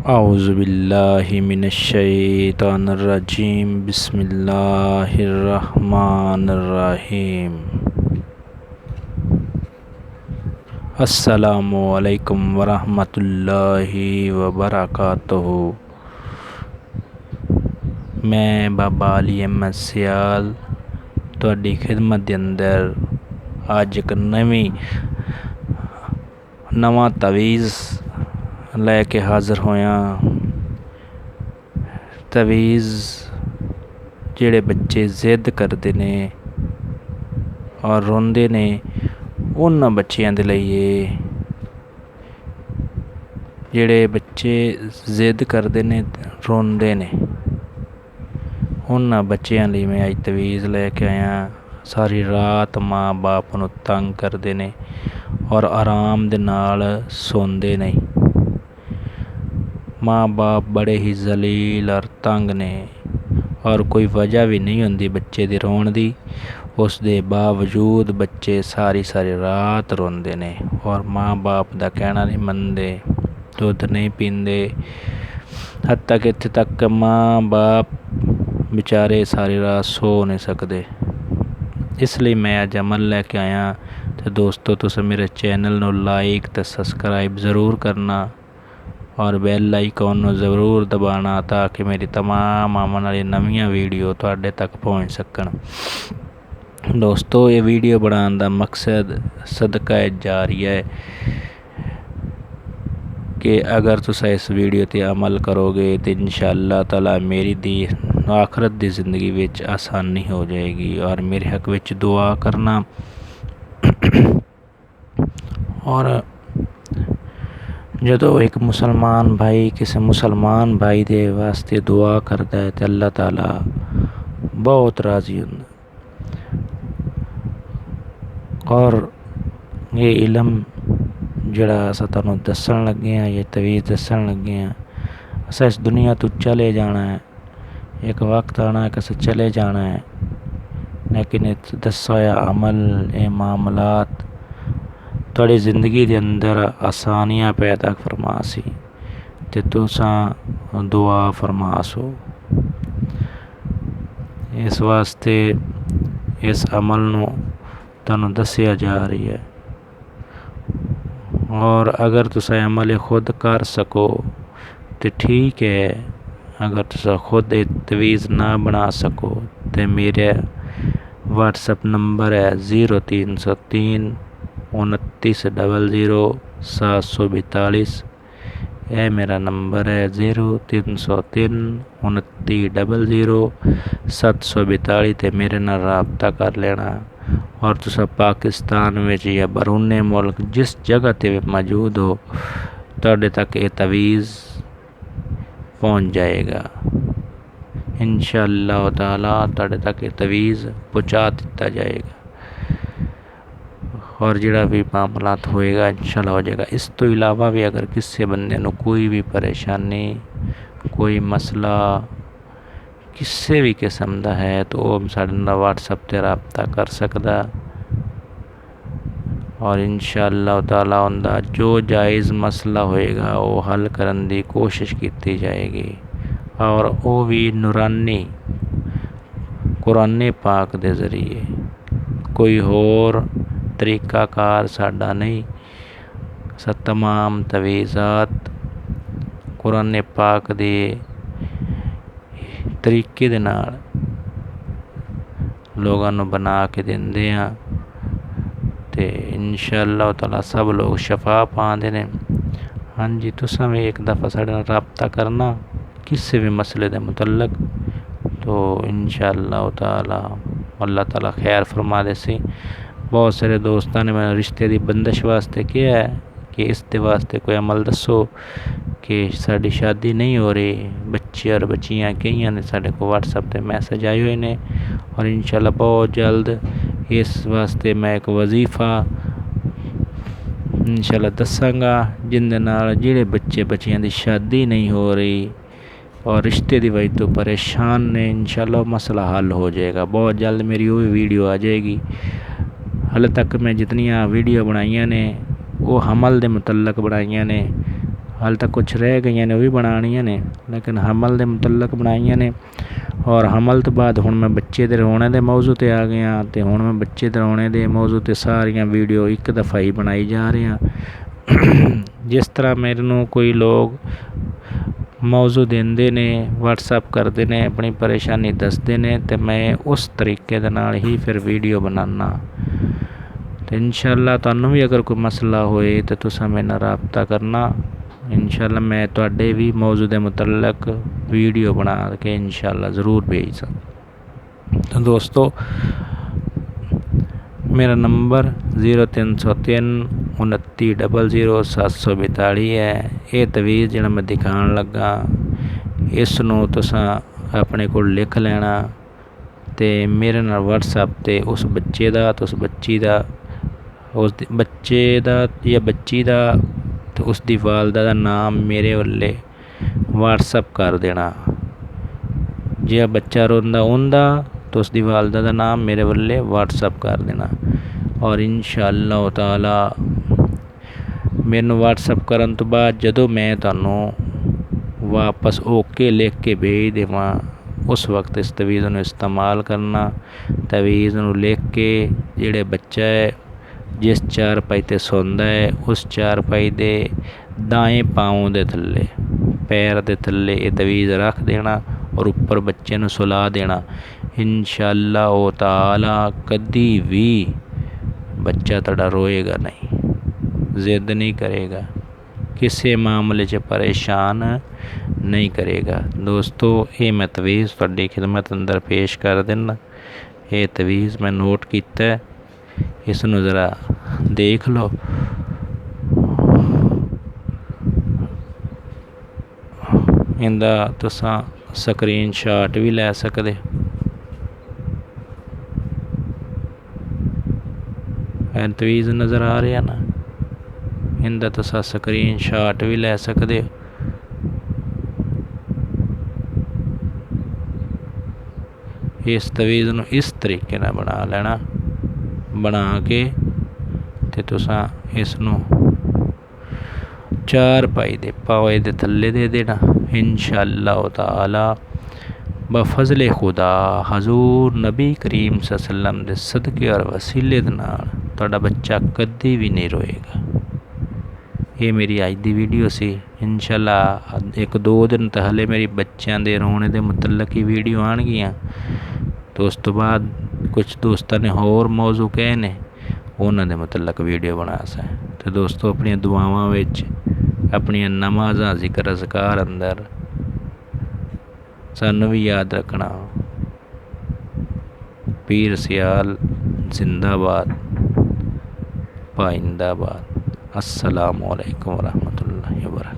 اعوذ باللہ من الشیطان الرجیم بسم اللہ الرحمن الرحیم۔ السلام علیکم ورحمۃ اللہ وبرکاتہ۔ میں بابا علی احمد سیال تہاڈی خدمت دے اندر اج ایک نواں تویز لے کے حاضر ہویا۔ تویز جڑے بچے ضد کرتے نے اور روندے نے انہاں بچیاں دے لئی جڑے بچے ضد کرتے نے روندے نے انہاں بچیاں لئی میں اج تویز لے کے آیا۔ ساری رات ماں باپ نوں تنگ کرتے نے اور آرام دے نال سوندے نہیں۔ ماں باپ بڑے ہی ذلیل اور تنگ نے اور کوئی وجہ بھی نہیں ہوندی بچے دی رون دی، اس دے باوجود بچے ساری رات روندے نے اور ماں باپ دا کہنا نہیں مندے، دودھ نہیں پیندے، حتیٰ کہ اتنے تک ماں باپ بیچارے ساری رات سو نہیں سکدے۔ اس لیے میں اج عمل لے کے آیا تے دوستو تساں میرے چینل نو لائک تے سبسکرائب ضرور کرنا اور بیل آئیکن نو ضرور دبانا تاکہ میری تمام آنے والی نویاں ویڈیو تواڈے تک پہنچ سکن۔ دوستو یہ ویڈیو بنان دا مقصد صدقہ جاریہ ہے کہ اگر تساں اس ویڈیو تے عمل کرو گے تو انشاءاللہ تعالی میری آخرت دی زندگی وچ آسانی ہو جائے گی اور میرے حق وچ دعا کرنا۔ اور جدو ایک مسلمان بھائی کسی مسلمان بھائی دے واسطے دعا کرتا ہے تو اللہ تعالیٰ بہت راضی ہوندا۔ اور یہ علم جڑا اساں تانوں دسن لگے ہیں، یہ تویز دسن لگے ہیں، اساں اس دنیا تو چلے جانا ہے، ایک وقت آنا ہے کہ اساں چلے جانا ہے، لیکن دسا ہویا عمل اے معاملات تھوڑی زندگی دے اندر آسانیاں پیدا فرماسی تے تساں دعا فرماسو۔ اس واسطے اس عمل نو تانوں دسیا جا رہی ہے اور اگر تساں عمل خود کر سکو تو ٹھیک ہے، اگر تساں خود تویز نہ بنا سکو تو میرے واٹس ایپ نمبر ہے 0303 29 00 742۔ یہ میرا نمبر ہے 0303 29 00 742 تے میرے نال رابطہ کر لینا۔ اور تساں پاکستان وچ یا بیرون ملک جس جگہ تے موجود ہو تواڈے تک یہ تویز پہنچ جائے گا انشاءاللہ تعالی، تواڈے تک یہ تویز پہنچا دتا جائے گا اور جڑا بھی معاملات ہوئے گا انشاءاللہ ہو جائے گا۔ اس تو علاوہ بھی اگر کسی بندے نو کوئی بھی پریشانی کوئی مسئلہ کسی بھی قسم دا ہے تو وہ ساڈے نال واٹس ایپ تے رابطہ کر سکدا اور انشاءاللہ تعالی اوندا جو جائز مسئلہ ہوئے گا وہ حل کرن دی کوشش کیتی جائے گی اور وہ بھی نورانی قرآن پاک دے ذریعے، کوئی ہور طریقہ کار ساڈا نہیں۔ تمام تویزات قرآن پاک دے طریقے دے نال لوگاں نوں بنا کے دیندے ہاں تے انشاءاللہ تعالی سب لوگ شفا پاندے نے۔ ہاں جی، تساں بھی ایک دفعہ ساڈے نال رابطہ کرنا کسی بھی مسئلے دے متعلق تو انشاءاللہ تعالی اللہ تعالی خیر فرما دے سی۔ بہت سارے دوستاں نے میں رشتے دی بندش واسطے کیا ہے کہ اس دے واسطے کوئی عمل دسو کہ ساڈی شادی نہیں ہو رہی، بچے اور بچیاں کئیاں نے ساڈے کو واٹس ایپ تے میسج آئے ہوئے نے اور انشاءاللہ بہت جلد اس واسطے میں ایک وظیفہ انشاءاللہ دساں گا جن دے نال جڑے بچے بچیاں دی شادی نہیں ہو رہی اور رشتے دی وجہ تو پریشان نے انشاءاللہ مسئلہ حل ہو جائے گا۔ بہت جلد میری وہ ویڈیو آ جائے گی۔ حال تک میں جتنیاں ویڈیو بنائیاں نے وہ حمل دے متعلق بنائیاں نے ਹਾਲ ਤੱਕ ਕੁਛ ਰਹਿ ਗਈਆਂ ਨੇ, ਉਹ ਵੀ ਬਣਾਉਣੀਆਂ ਨੇ, ਲੇਕਿਨ ਹਮਲ ਦੇ ਮੁਤਲਕ ਬਣਾਈਆਂ ਨੇ। ਔਰ ਹਮਲ ਤੋਂ ਬਾਅਦ ਹੁਣ ਮੈਂ ਬੱਚੇ ਦੇ ਰੋਣੇ ਦੇ ਮੌਜੂ 'ਤੇ ਆ ਗਿਆ, ਅਤੇ ਹੁਣ ਮੈਂ ਬੱਚੇ ਦੇ ਰੋਣੇ ਦੇ ਮੌਜੂ 'ਤੇ ਸਾਰੀਆਂ ਵੀਡੀਓ ਇੱਕ ਦਫਾ ਹੀ ਬਣਾਈ ਜਾ ਰਿਹਾ। ਜਿਸ ਤਰ੍ਹਾਂ ਮੈਨੂੰ ਕੋਈ ਲੋਕ ਮੌਜੂ ਦਿੰਦੇ ਨੇ, ਵਟਸਐਪ ਕਰਦੇ ਨੇ, ਆਪਣੀ ਪਰੇਸ਼ਾਨੀ ਦੱਸਦੇ ਨੇ, ਅਤੇ ਮੈਂ ਉਸ ਤਰੀਕੇ ਦੇ ਨਾਲ ਹੀ ਫਿਰ ਵੀਡੀਓ ਬਣਾਉਂਦਾ। ਅਤੇ ਇਨਸ਼ਾ ਅੱਲਾ ਤੁਹਾਨੂੰ ਵੀ ਅਗਰ ਕੋਈ ਮਸਲਾ ਹੋਏ ਤਾਂ ਤੁਸੀਂ ਮੇਰੇ ਨਾਲ ਰਾਬਤਾ ਕਰਨਾ। ਇਨਸ਼ਾ ਅੱਲਾ ਮੈਂ ਤੁਹਾਡੇ ਵੀ ਮੌਜੂ ਦੇ ਮੁਤਲਕ ਵੀਡੀਓ ਬਣਾ ਕੇ ਇਨਸ਼ਾ ਅੱਲਾ ਜ਼ਰੂਰ ਭੇਜ ਸਕਦਾ। ਤਾਂ ਦੋਸਤੋ ਮੇਰਾ ਨੰਬਰ 0303 29 00 742 ਹੈ। ਇਹ ਤਵੀਜ਼ ਜਿਹੜਾ ਮੈਂ ਦਿਖਾਉਣ ਲੱਗਾ, ਇਸ ਨੂੰ ਤੁਸੀਂ ਆਪਣੇ ਕੋਲ ਲਿਖ ਲੈਣਾ, ਅਤੇ ਮੇਰੇ ਨਾਲ ਵਟਸਐਪ 'ਤੇ ਉਸ ਬੱਚੇ ਦਾ ਅਤੇ ਉਸ ਬੱਚੀ ਦਾ, ਉਸ ਬੱਚੇ ਦਾ ਜਾਂ ਬੱਚੀ ਦਾ ਅਤੇ ਉਸ ਦੀ ਵਾਲਦਾ ਦਾ ਨਾਮ ਮੇਰੇ ਵੱਲੇ ਵਟਸਐਪ ਕਰ ਦੇਣਾ। ਜੇ ਬੱਚਾ ਰੋਂਦਾ ਉਹਦਾ ਤਾਂ ਉਸ ਦੀ ਵਾਲਦਾ ਦਾ ਨਾਮ ਮੇਰੇ ਵੱਲੇ ਵਟਸਐਪ ਕਰ ਦੇਣਾ। ਔਰ ਇਨਸ਼ਾ ਅੱਲਾਹ ਤਾਲਾ ਮੈਨੂੰ ਵਟਸਐਪ ਕਰਨ ਤੋਂ ਬਾਅਦ ਜਦੋਂ ਮੈਂ ਤੁਹਾਨੂੰ ਵਾਪਸ ਓਕੇ ਲਿਖ ਕੇ ਭੇਜ ਦੇਵਾਂ, ਉਸ ਵਕਤ ਇਸ ਤਵੀਜ਼ ਨੂੰ ਇਸਤੇਮਾਲ ਕਰਨਾ। ਤਵੀਜ਼ ਨੂੰ ਲਿਖ ਕੇ ਜਿਹੜੇ ਬੱਚਾ ਹੈ ਜਿਸ ਚਾਰਪਾਈ 'ਤੇ ਸੌਂਦਾ ਹੈ, ਉਸ ਚਾਰਪਾਈ ਦੇ ਦਾਏਂ ਪਾਂਵ ਦੇ ਥੱਲੇ, ਪੈਰ ਦੇ ਥੱਲੇ ਇਹ ਤਵੀਜ਼ ਰੱਖ ਦੇਣਾ ਔਰ ਉੱਪਰ ਬੱਚੇ ਨੂੰ ਸੁਲਾ ਦੇਣਾ। ਇਨਸ਼ਾ ਅੱਲਾਹ ਤਾਲਾ ਕਦੀ ਵੀ ਬੱਚਾ ਤੁਹਾਡਾ ਰੋਏਗਾ ਨਹੀਂ, ਜ਼ਿੱਦ ਨਹੀਂ ਕਰੇਗਾ, ਕਿਸੇ ਮਾਮਲੇ 'ਚ ਪਰੇਸ਼ਾਨ ਨਹੀਂ ਕਰੇਗਾ। ਦੋਸਤੋ ਇਹ ਮੈਂ ਤਵੀਜ਼ ਤੁਹਾਡੀ ਖਿਦਮਤ ਅੰਦਰ ਪੇਸ਼ ਕਰ ਦਿੰਦਾ। ਇਹ ਤਵੀਜ਼ ਮੈਂ ਨੋਟ ਕੀਤਾ, ਇਸ ਨੂੰ ਜ਼ਰਾ ਦੇਖ ਲਓ। ਇਹਦਾ ਤੁਸੀਂ ਸਕਰੀਨ ਸ਼ਾਟ ਵੀ ਲੈ ਸਕਦੇ। ਇਹ ਤਵੀਜ਼ ਨਜ਼ਰ ਆ ਰਿਹਾ ਨਾ, ਇਹਦਾ ਤੁਸੀਂ ਸਕਰੀਨ ਸ਼ਾਟ ਵੀ ਲੈ ਸਕਦੇ ਹੋ। ਇਸ ਤਵੀਜ਼ ਨੂੰ ਇਸ ਤਰੀਕੇ ਨਾਲ ਬਣਾ ਲੈਣਾ, ਬਣਾ ਕੇ ਅਤੇ ਤੁਸੀਂ ਇਸ ਨੂੰ ਚਾਰਪਾਈ ਦੇ ਪਾਵੇ ਦੇ ਥੱਲੇ ਦੇ ਦੇਣਾ। ਇਨਸ਼ਾ ਅੱਲਾਹ ਤਾਲਾ ਬਫਜ਼ਲ ਖੁਦਾ ਹਜ਼ੂਰ ਨਬੀ ਕਰੀਮ ਸੱਲਮ ਦੇ ਸਦਕੇ ਔਰ ਵਸੀਲੇ ਦੇ ਨਾਲ ਤੁਹਾਡਾ ਬੱਚਾ ਕਦੇ ਵੀ ਨਹੀਂ ਰੋਏਗਾ। ਇਹ ਮੇਰੀ ਅੱਜ ਦੀ ਵੀਡੀਓ ਸੀ। ਇਨਸ਼ਾ ਅੱਲਾ 1-2 ਦਿਨ ਤਾਂ ਹਲੇ ਮੇਰੀ ਬੱਚਿਆਂ ਦੇ ਰੋਣੇ ਦੇ ਮੁਤਲਕ ਹੀ ਵੀਡੀਓ ਆਉਣਗੀਆਂ, ਅਤੇ ਉਸ ਤੋਂ ਬਾਅਦ ਕੁਛ ਦੋਸਤਾਂ ਨੇ ਹੋਰ ਮੌਜੂ ਕਹੇ ਨੇ, ਉਹਨਾਂ ਦੇ ਮੁਤਲਕ ਵੀਡੀਓ ਬਣਾ ਸਕ। ਅਤੇ ਦੋਸਤੋ ਆਪਣੀਆਂ ਦੁਆਵਾਂ ਵਿੱਚ, ਆਪਣੀਆਂ ਨਮਾਜ਼ਾਂ ਜ਼ਿਕਰ ਅਜ਼ਕਾਰ ਅੰਦਰ ਸਾਨੂੰ ਵੀ ਯਾਦ ਰੱਖਣਾ। ਪੀਰ ਸਿਆਲ ਜ਼ਿੰਦਾਬਾਦ, ਪਾਇੰਦਾਬਾਦ। अस्सलामु अलैकुम वरहमतुल्लाहि वबरकातुहू।